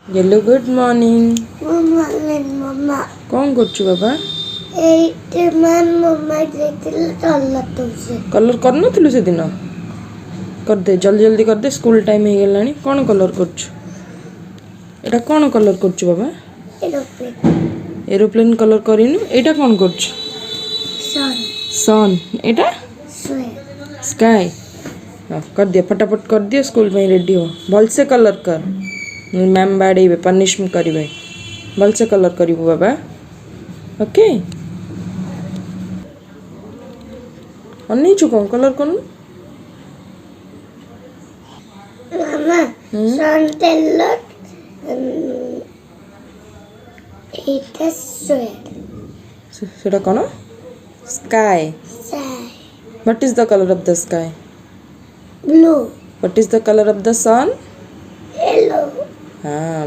Yellow, good morning. Mama. कौन করছু বাবা? এইটা মাম্মা দেখছিল চলতেছে। कलर करनथिलु सेदिन कर दे जल्दी कर दे स्कूल टाइम हो गलानी कौन कलर करछू एटा कौन कलर करछू बाबा एरोप्लेन एरोप्लेन कलर करिनु एटा कौन करछू सन सन एटा स्वेयर स्काई कर दिया फटाफट कर दिया स्कूल में रेडी हो भल से कलर कर मैम बाड़े पनिश करेंगे भल से कलर करू बाबा ओके अनईचु कौन कलर करूँ मामा सन तेलो এটা স্वेयर সেটা কোন sky Sai what is the color of the sky blue what is the color of the sun yellow हाँ